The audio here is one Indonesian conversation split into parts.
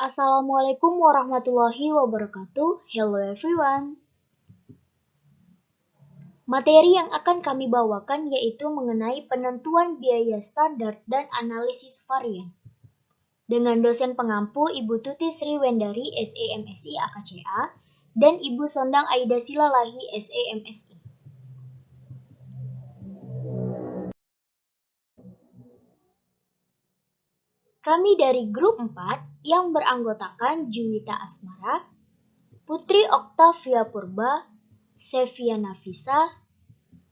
Assalamualaikum warahmatullahi wabarakatuh. Hello everyone. Materi yang akan kami bawakan yaitu mengenai penentuan biaya standar dan analisis varian. Dengan dosen pengampu Ibu Tuti Sri Wendari SEMSI AKCA dan Ibu Sondang Aida Silalahi SEMSI. Kami dari grup 4 yang beranggotakan Juwita Asmara, Putri Oktavia Purba, Sevia Nafisa,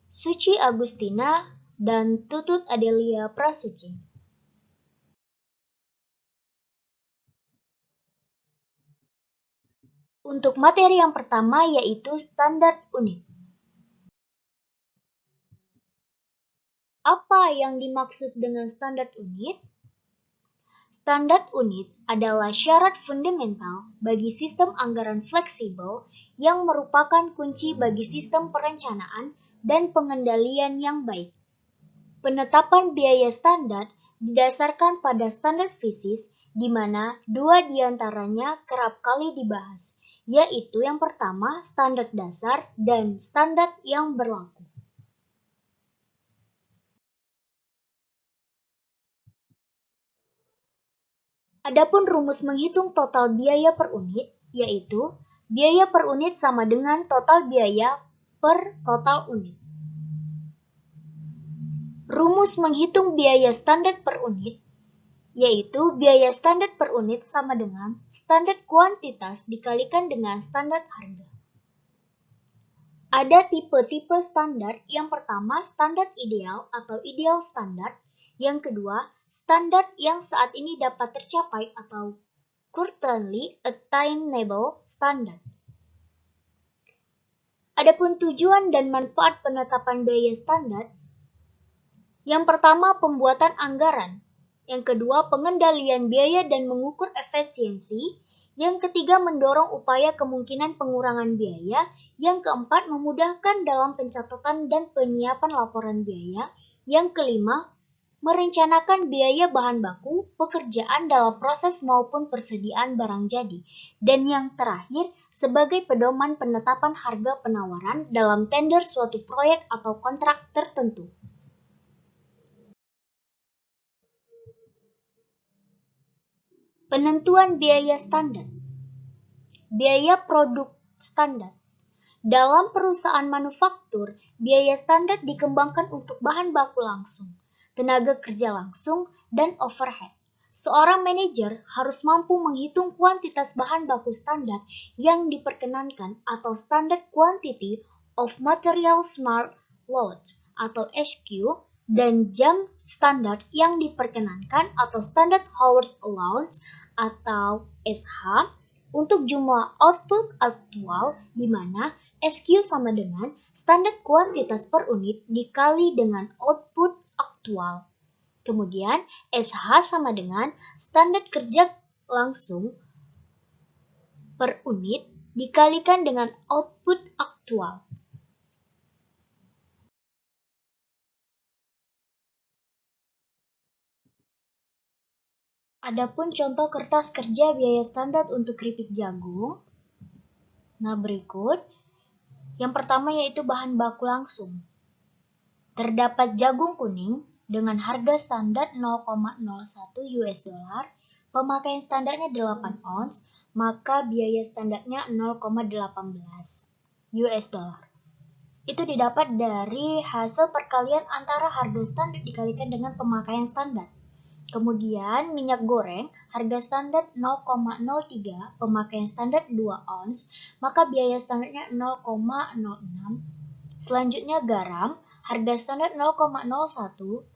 Suci Agustina, dan Tutut Adelia Prasuci. Untuk materi yang pertama yaitu standar unit. Apa yang dimaksud dengan standar unit? Standar unit adalah syarat fundamental bagi sistem anggaran fleksibel yang merupakan kunci bagi sistem perencanaan dan pengendalian yang baik. Penetapan biaya standar didasarkan pada standar FISIS, di mana dua diantaranya kerap kali dibahas, yaitu yang pertama standar dasar dan standar yang berlaku. Adapun rumus menghitung total biaya per unit, yaitu biaya per unit sama dengan total biaya per total unit. Rumus menghitung biaya standar per unit, yaitu biaya standar per unit sama dengan standar kuantitas dikalikan dengan standar harga. Ada tipe-tipe standar, yang pertama standar ideal atau ideal standar, yang kedua standar yang saat ini dapat tercapai atau currently attainable standard. Adapun tujuan dan manfaat penetapan biaya standar, yang pertama pembuatan anggaran, yang kedua pengendalian biaya dan mengukur efisiensi, yang ketiga mendorong upaya kemungkinan pengurangan biaya, yang keempat memudahkan dalam pencatatan dan penyiapan laporan biaya, yang kelima merencanakan biaya bahan baku, pekerjaan dalam proses maupun persediaan barang jadi, dan yang terakhir sebagai pedoman penetapan harga penawaran dalam tender suatu proyek atau kontrak tertentu. Penentuan biaya standar. Biaya produk standar. Dalam perusahaan manufaktur, biaya standar dikembangkan untuk bahan baku langsung, tenaga kerja langsung, dan overhead. Seorang manajer harus mampu menghitung kuantitas bahan baku standar yang diperkenankan atau Standard Quantity of Material Smart Loads atau SQ, dan jam standar yang diperkenankan atau Standard Hours Allowance atau SH untuk jumlah output aktual, di mana SQ sama dengan standar kuantitas per unit dikali dengan output aktual. Kemudian SH sama dengan standar kerja langsung per unit dikalikan dengan output aktual. Adapun contoh kertas kerja biaya standar untuk keripik jagung. Nah, berikut. Yang pertama yaitu bahan baku langsung. Terdapat jagung kuning dengan harga standar 0,01 US dollar, pemakaian standarnya 8 ons, maka biaya standarnya 0,18 US dollar. Itu didapat dari hasil perkalian antara harga standar dikalikan dengan pemakaian standar. Kemudian minyak goreng harga standar 0,03, pemakaian standar 2 ons, maka biaya standarnya 0,06. Selanjutnya garam harga standar 0,01,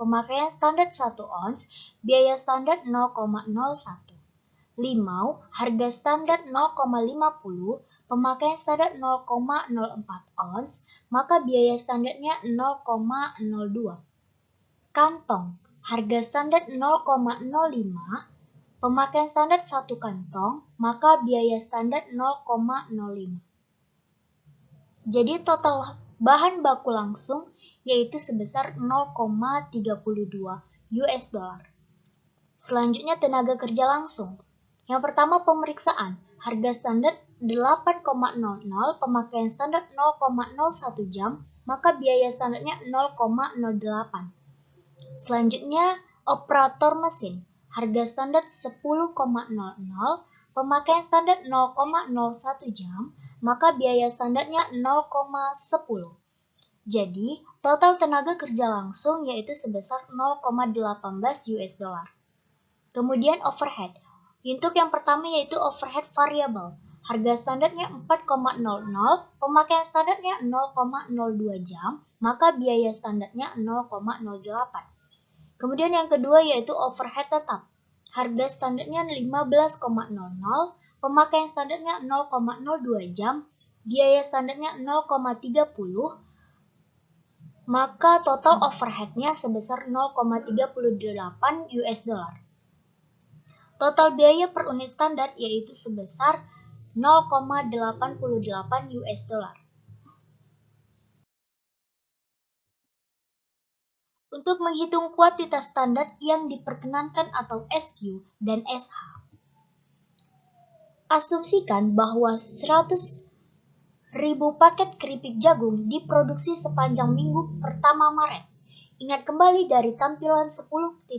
pemakaian standar 1 ons, biaya standar 0,01. Limau harga standar 0,50, pemakaian standar 0,04 ons, maka biaya standarnya 0,02. Kantong harga standar 0,05, pemakaian standar 1 kantong, maka biaya standar 0,05. Jadi total bahan baku langsung yaitu sebesar 0,32 US dollar. Selanjutnya tenaga kerja langsung. Yang pertama pemeriksaan, harga standar 8,00, pemakaian standar 0,01 jam, maka biaya standarnya 0,08. Selanjutnya operator mesin, harga standar 10,00, pemakaian standar 0,01 jam, maka biaya standarnya 0,10. Jadi, total tenaga kerja langsung yaitu sebesar 0,18 US dollar. Kemudian overhead. Untuk yang pertama yaitu overhead variable. Harga standarnya 4,00, pemakaian standarnya 0,02 jam, maka biaya standarnya 0,08. Kemudian yang kedua yaitu overhead tetap. Harga standarnya 15,00, pemakaian standarnya 0,02 jam, biaya standarnya 0,30, maka total overheadnya sebesar 0,38 US dollar. Total biaya per unit standar yaitu sebesar 0,88 US dollar. Untuk menghitung kuantitas standar yang diperkenankan atau SQ dan SH. Asumsikan bahwa 100.000 paket keripik jagung diproduksi sepanjang minggu pertama Maret. Ingat kembali dari tampilan 10.3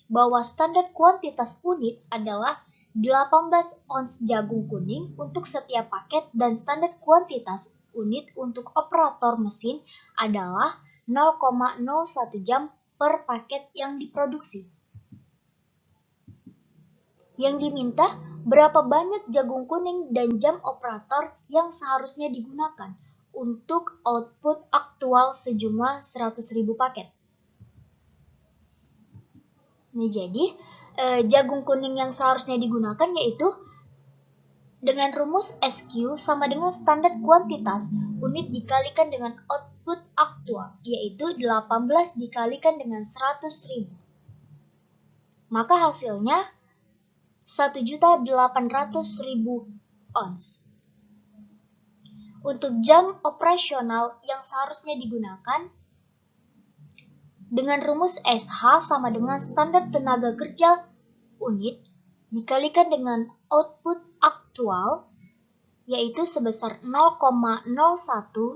bahwa standar kuantitas unit adalah 18 ons jagung kuning untuk setiap paket dan standar kuantitas unit untuk operator mesin adalah 0,01 jam per paket yang diproduksi. Yang diminta, berapa banyak jagung kuning dan jam operator yang seharusnya digunakan untuk output aktual sejumlah 100.000 paket. Nah, jadi jagung kuning yang seharusnya digunakan yaitu dengan rumus SQ sama dengan standar kuantitas unit dikalikan dengan output aktual, yaitu 18 dikalikan dengan 100.000. Maka hasilnya 1.800.000 ons. Untuk jam operasional yang seharusnya digunakan, dengan rumus SH sama dengan standar tenaga kerja unit dikalikan dengan output aktual, yaitu sebesar 0,01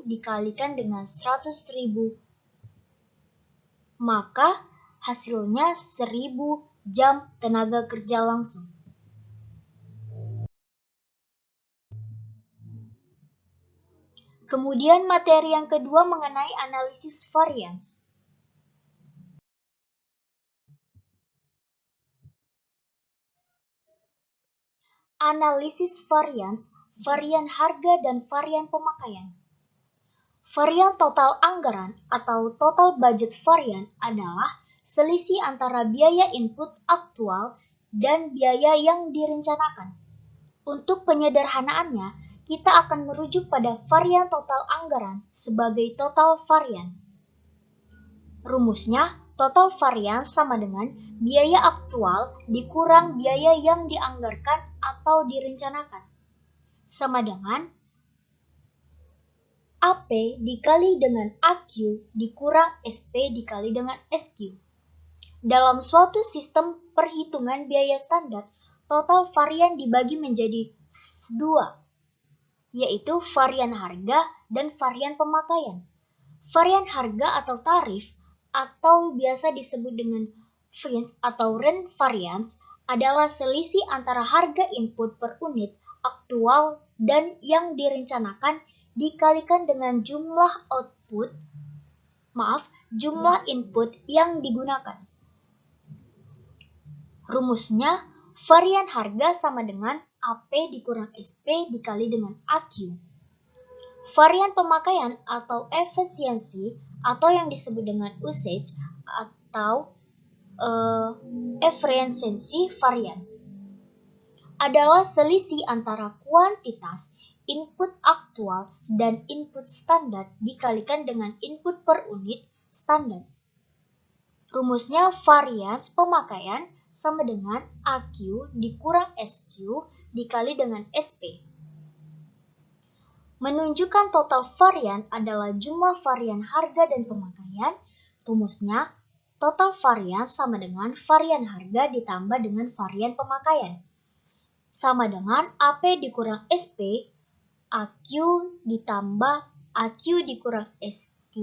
dikalikan dengan 100.000. Maka hasilnya 1.000 jam tenaga kerja langsung. Kemudian materi yang kedua mengenai analisis varians. Analisis varians, varian harga dan varian pemakaian. Varian total anggaran atau total budget varian adalah selisih antara biaya input aktual dan biaya yang direncanakan. Untuk penyederhanaannya, kita akan merujuk pada varian total anggaran sebagai total varian. Rumusnya, total varian sama dengan biaya aktual dikurang biaya yang dianggarkan atau direncanakan, sama dengan AP dikali dengan AQ dikurang SP dikali dengan SQ. Dalam suatu sistem perhitungan biaya standar, total varian dibagi menjadi dua, yaitu varian harga dan varian pemakaian. Varian harga atau tarif, atau biasa disebut dengan fringe atau rent variance, adalah selisih antara harga input per unit aktual dan yang direncanakan dikalikan dengan jumlah input yang digunakan. Rumusnya, varian harga sama dengan AP dikurang SP dikali dengan AQ. Varian pemakaian atau efisiensi atau yang disebut dengan usage atau efisiensi varian adalah selisih antara kuantitas input aktual dan input standar dikalikan dengan input per unit standar. Rumusnya varians pemakaian sama dengan AQ dikurang SQ dikali dengan SP. Menunjukkan total varian adalah jumlah varian harga dan pemakaian. Rumusnya, total varian sama dengan varian harga ditambah dengan varian pemakaian. Sama dengan AP dikurang SP, AQ ditambah AQ dikurang SQ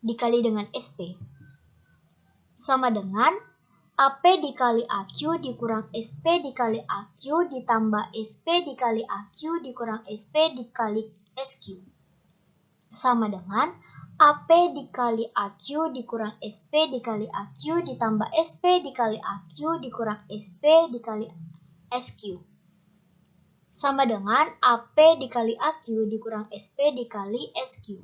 dikali dengan SP. Sama dengan AP dikali AQ dikurang SP dikali AQ ditambah SP dikali AQ dikurang SP dikali SQ. Sama dengan AP dikali AQ dikurang SP dikali AQ ditambah SP dikali AQ dikurang SP dikali SQ. Sama dengan AP dikali AQ dikurang SP dikali SQ.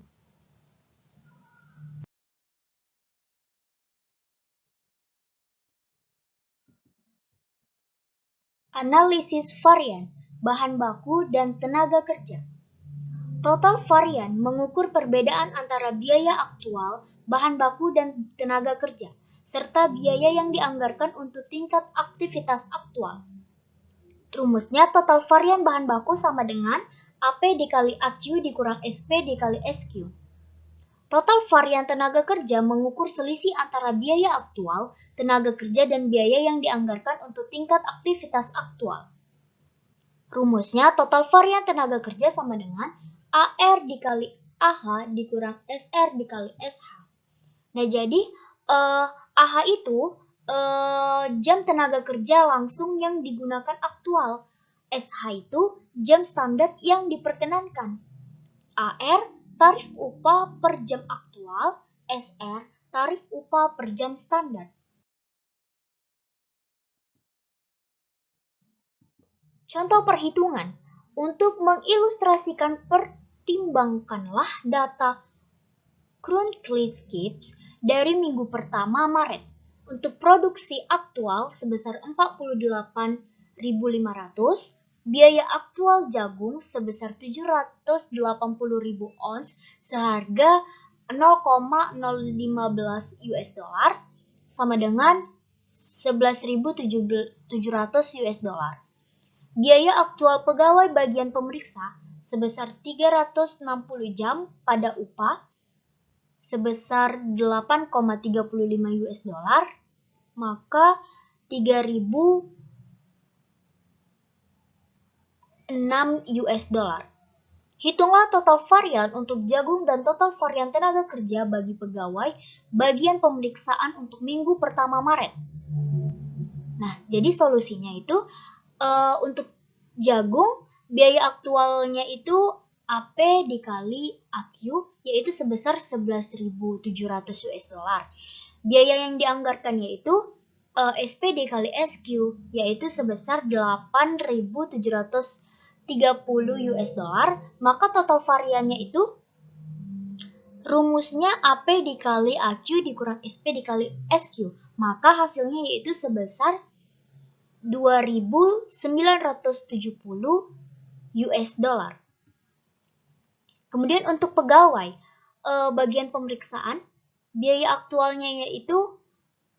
Analisis varian, bahan baku, dan tenaga kerja. Total varian mengukur perbedaan antara biaya aktual, bahan baku, dan tenaga kerja, serta biaya yang dianggarkan untuk tingkat aktivitas aktual. Rumusnya total varian bahan baku sama dengan AP dikali AQ dikurang SP dikali SQ. Total varian tenaga kerja mengukur selisih antara biaya aktual, tenaga kerja, dan biaya yang dianggarkan untuk tingkat aktivitas aktual. Rumusnya total varian tenaga kerja sama dengan AR dikali AH dikurang SR dikali SH. Nah, jadi AH itu jam tenaga kerja langsung yang digunakan aktual. SH itu jam standar yang diperkenankan. AR tarif upah per jam aktual, SR tarif upah per jam standar. Contoh perhitungan. Untuk mengilustrasikan, pertimbangkanlah data Kronkliskips dari minggu pertama Maret. Untuk produksi aktual sebesar 48.500, biaya aktual jagung sebesar 780.000 ons seharga 0,015 US dollar sama dengan 11.700 US dollar. Biaya aktual pegawai bagian pemeriksa sebesar 360 jam pada upah sebesar 8,35 US dollar, maka 3.006 US dollar. Hitunglah total varian untuk jagung dan total varian tenaga kerja bagi pegawai bagian pemeriksaan untuk minggu pertama Maret. Nah, jadi solusinya itu untuk jagung biaya aktualnya itu AP dikali AQ yaitu sebesar 11.700 US dollar. Biaya yang dianggarkan yaitu SP dikali SQ yaitu sebesar 8.730 US dollar, maka total variannya itu rumusnya AP dikali AQ dikurang SP dikali SQ, maka hasilnya yaitu sebesar 2.970 US dollar. Kemudian untuk pegawai bagian pemeriksaan, biaya aktualnya yaitu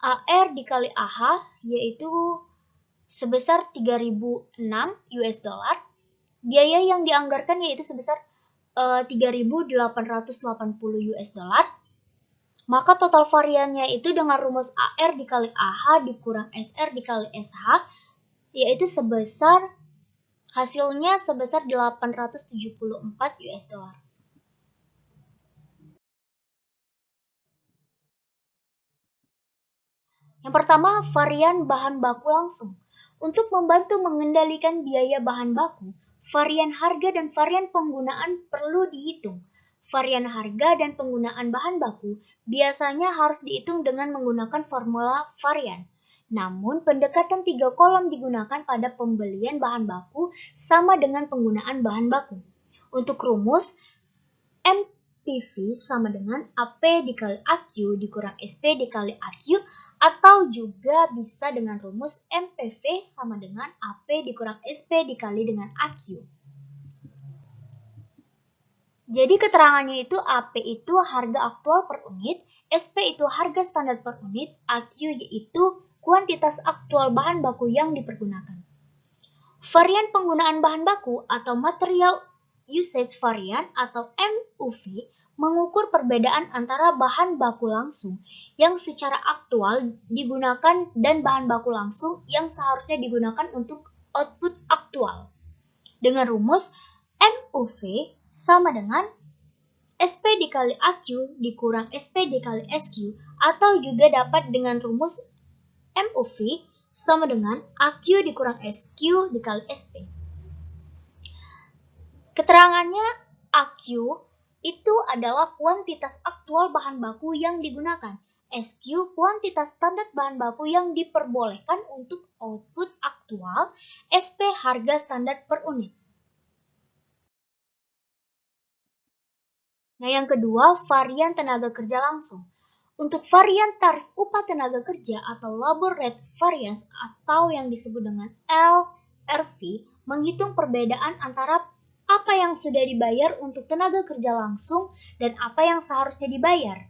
AR dikali AH yaitu sebesar 3.006 US dollar. Biaya yang dianggarkan yaitu sebesar 3.880 US dollar. Maka total variannya itu dengan rumus AR dikali AH dikurang SR dikali SH yaitu hasilnya sebesar 874 US dollar. Yang pertama, varian bahan baku langsung. Untuk membantu mengendalikan biaya bahan baku, varian harga dan varian penggunaan perlu dihitung. Varian harga dan penggunaan bahan baku biasanya harus dihitung dengan menggunakan formula varian. Namun, pendekatan 3 kolom digunakan pada pembelian bahan baku sama dengan penggunaan bahan baku. Untuk rumus, MPV sama dengan AP dikali AQ dikurang SP dikali AQ, atau juga bisa dengan rumus MPV sama dengan AP dikurang SP dikali dengan AQ. Jadi keterangannya itu AP itu harga aktual per unit, SP itu harga standar per unit, AQ yaitu kuantitas aktual bahan baku yang dipergunakan. Varian penggunaan bahan baku atau Material Usage Variant atau MUV mengukur perbedaan antara bahan baku langsung yang secara aktual digunakan dan bahan baku langsung yang seharusnya digunakan untuk output aktual. Dengan rumus MUV sama dengan SP dikali AQ dikurang SP dikali SQ, atau juga dapat dengan rumus MUV sama dengan AQ dikurang SQ dikali SP. Keterangannya, AQ itu adalah kuantitas aktual bahan baku yang digunakan. SQ kuantitas standar bahan baku yang diperbolehkan untuk output aktual. SP harga standar per unit. Nah, yang kedua, varian tenaga kerja langsung. Untuk varian tarif upah tenaga kerja atau labor rate variance atau yang disebut dengan LRV, menghitung perbedaan antara apa yang sudah dibayar untuk tenaga kerja langsung dan apa yang seharusnya dibayar.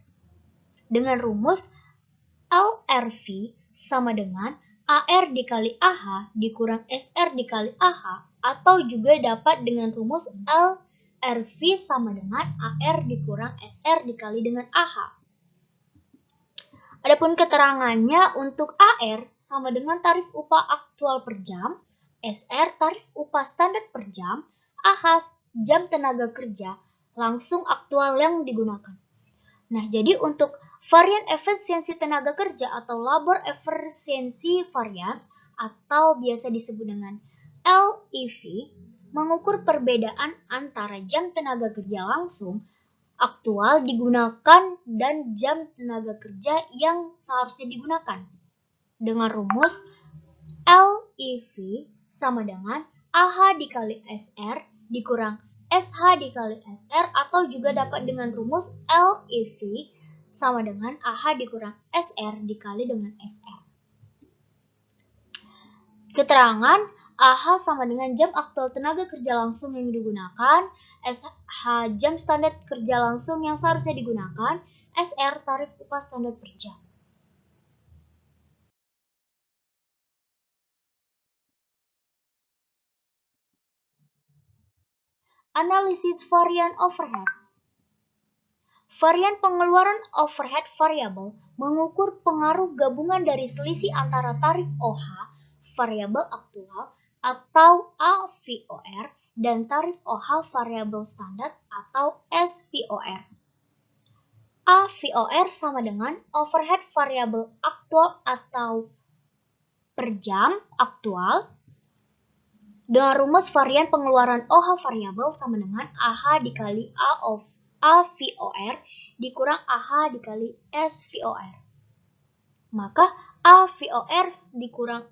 Dengan rumus LRV sama dengan AR dikali AH dikurang SR dikali AH, atau juga dapat dengan rumus LRV sama dengan AR dikurang SR dikali dengan AH. Adapun keterangannya, untuk AR sama dengan tarif upah aktual per jam, SR tarif upah standar per jam, AH jam tenaga kerja langsung aktual yang digunakan. Nah, jadi untuk varian efisiensi tenaga kerja atau labor efficiency variance atau biasa disebut dengan LEV mengukur perbedaan antara jam tenaga kerja langsung aktual digunakan dan jam tenaga kerja yang seharusnya digunakan. Dengan rumus LEV sama dengan AH dikali SR dikurang SH dikali SR, atau juga dapat dengan rumus LEV sama dengan AH dikurang SR dikali dengan SR. Keterangan, AH sama dengan jam aktual tenaga kerja langsung yang digunakan, SH jam standar kerja langsung yang seharusnya digunakan, SR tarif upah standar per jam. Analisis varian overhead. Varian pengeluaran overhead variable mengukur pengaruh gabungan dari selisih antara tarif OH variabel aktual atau AVOR dan tarif OH variabel standar atau SVOR. AVOR sama dengan overhead variabel aktual atau per jam aktual dengan rumus varian pengeluaran OH variabel sama dengan AH dikali AVOR dikurang AH dikali SVOR. Maka AVOR dikurang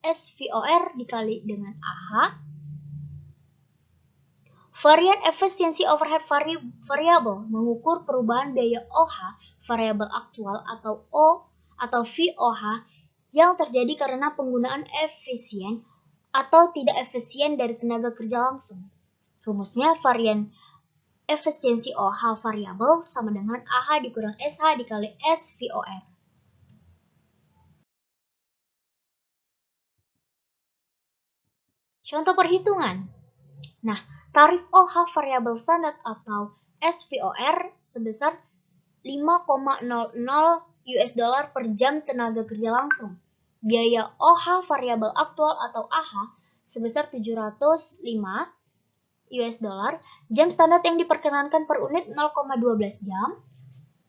SVOR dikali dengan AH. Varian efisiensi overhead variable mengukur perubahan biaya OH variabel aktual atau VOH yang terjadi karena penggunaan efisien atau tidak efisien dari tenaga kerja langsung. Rumusnya varian efisiensi OH variabel sama dengan AH dikurang SH dikali SVOR. Contoh perhitungan. Nah, tarif OH variabel standar atau SVOR sebesar 5,00 US dollar per jam tenaga kerja langsung. Biaya OH variabel aktual atau AH sebesar 705 US dollar. Jam standar yang diperkenankan per unit 0,12 jam.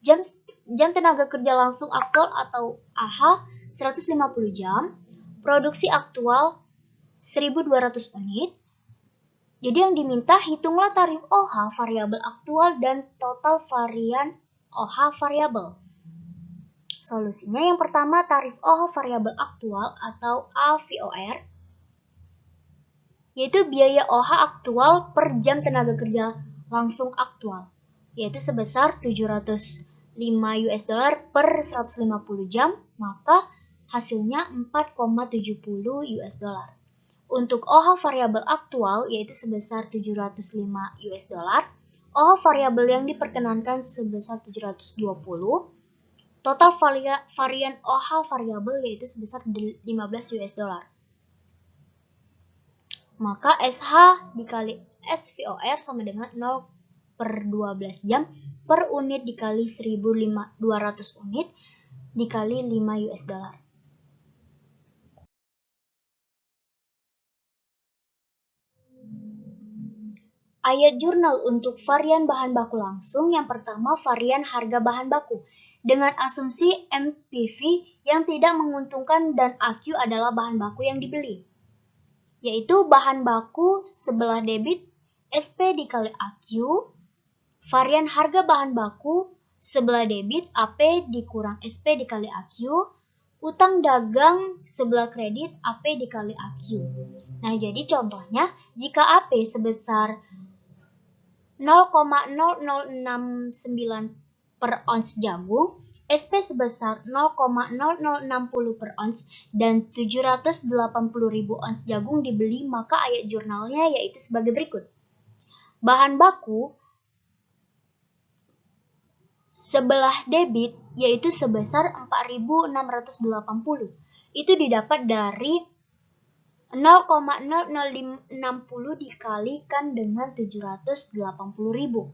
Jam tenaga kerja langsung aktual atau AH 150 jam. Produksi aktual 1200 unit. Jadi yang diminta, hitunglah tarif OH variabel aktual dan total varian OH variabel. Solusinya yang pertama, tarif OH variabel aktual atau AVOR, yaitu biaya OH aktual per jam tenaga kerja langsung aktual, yaitu sebesar 705 US dollar per 150 jam, maka hasilnya 4,70 US dollar. Untuk OH variabel aktual yaitu sebesar 705 US dollar, OH variabel yang diperkenankan sebesar 720, Total varian OH variabel yaitu sebesar 15 US dollar. Maka SH dikali SVOR sama dengan 0/12 jam per unit dikali 1.200 unit dikali 5 US dollar. Ayat jurnal untuk varian bahan baku langsung. Yang pertama, varian harga bahan baku dengan asumsi MPV yang tidak menguntungkan dan AQ adalah bahan baku yang dibeli, yaitu bahan baku sebelah debit SP dikali AQ, varian harga bahan baku sebelah debit AP dikurang SP dikali AQ, utang dagang sebelah kredit AP dikali AQ. Nah, jadi contohnya, jika AP sebesar 0,0069 per ons jagung, SP sebesar 0,0060 per ons, dan 780.000 ons jagung dibeli, maka ayat jurnalnya yaitu sebagai berikut. Bahan baku sebelah debit yaitu sebesar 4.680. Itu didapat dari 0,0060 dikalikan dengan 780.000.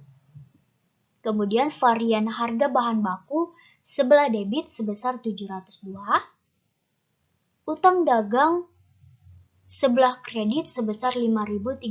Kemudian varian harga bahan baku sebelah debit sebesar 702. Utang dagang sebelah kredit sebesar 5.382.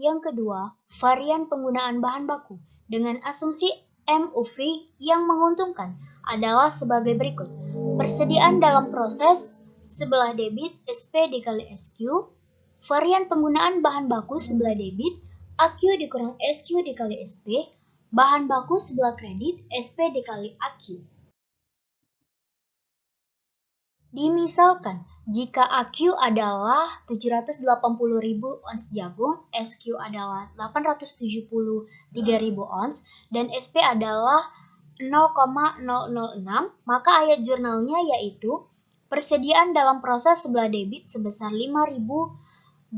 Yang kedua, varian penggunaan bahan baku dengan asumsi MUV yang menguntungkan adalah sebagai berikut. Persediaan dalam proses sebelah debit SP dikali SQ, varian penggunaan bahan baku sebelah debit AQ dikurang SQ dikali SP, bahan baku sebelah kredit SP dikali AQ. Dimisalkan, jika AQ adalah 780.000 ons jagung, SQ adalah 873.000 ons, dan SP adalah 0,006, maka ayat jurnalnya yaitu persediaan dalam proses sebelah debit sebesar 5.238,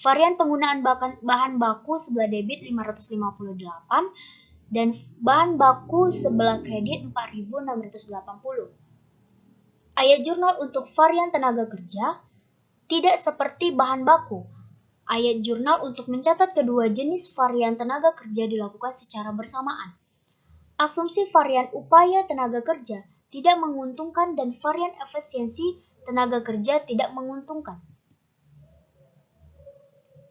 varian penggunaan bahan baku sebelah debit 558, dan bahan baku sebelah kredit 4.680. Ayat jurnal untuk varian tenaga kerja tidak seperti bahan baku. Ayat jurnal untuk mencatat kedua jenis varian tenaga kerja dilakukan secara bersamaan. Asumsi varian upaya tenaga kerja tidak menguntungkan dan varian efisiensi tenaga kerja tidak menguntungkan.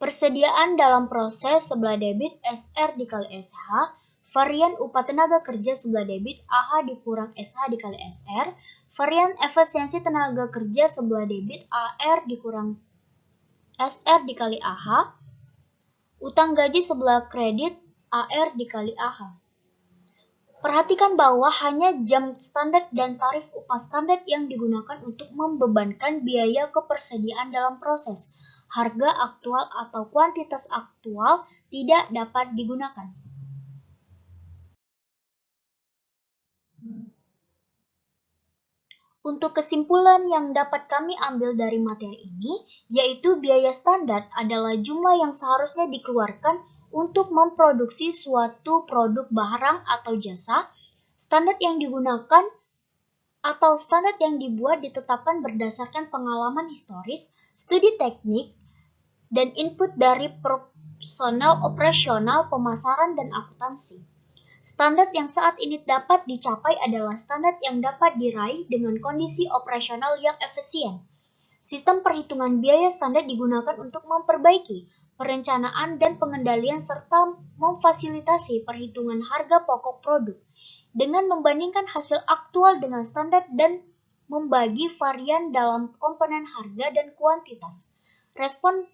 Persediaan dalam proses sebelah debit SR dikali SH, varian upah tenaga kerja sebelah debit AH dikurang SH dikali SR, varian efisiensi tenaga kerja sebelah debit AR dikurang SR dikali AH, utang gaji sebelah kredit AR dikali AH. Perhatikan bahwa hanya jam standar dan tarif upah standar yang digunakan untuk membebankan biaya kepersediaan dalam proses. Harga aktual atau kuantitas aktual tidak dapat digunakan. Untuk kesimpulan yang dapat kami ambil dari materi ini, yaitu biaya standar adalah jumlah yang seharusnya dikeluarkan untuk memproduksi suatu produk barang atau jasa. Standar yang digunakan atau standar yang dibuat ditetapkan berdasarkan pengalaman historis, studi teknik, dan input dari personal operasional, pemasaran, dan akuntansi. Standar yang saat ini dapat dicapai adalah standar yang dapat diraih dengan kondisi operasional yang efisien. Sistem perhitungan biaya standar digunakan untuk memperbaiki perencanaan dan pengendalian serta memfasilitasi perhitungan harga pokok produk dengan membandingkan hasil aktual dengan standar dan membagi varian dalam komponen harga dan kuantitas. Respon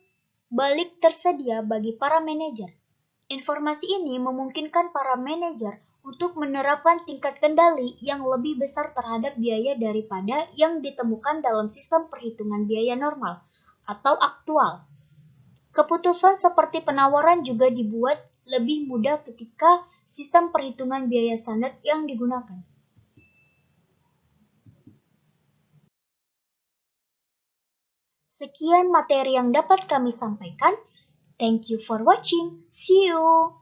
balik tersedia bagi para manajer. Informasi ini memungkinkan para manajer untuk menerapkan tingkat kendali yang lebih besar terhadap biaya daripada yang ditemukan dalam sistem perhitungan biaya normal atau aktual. Keputusan seperti penawaran juga dibuat lebih mudah ketika sistem perhitungan biaya standar yang digunakan. Sekian materi yang dapat kami sampaikan. Thank you for watching. See you.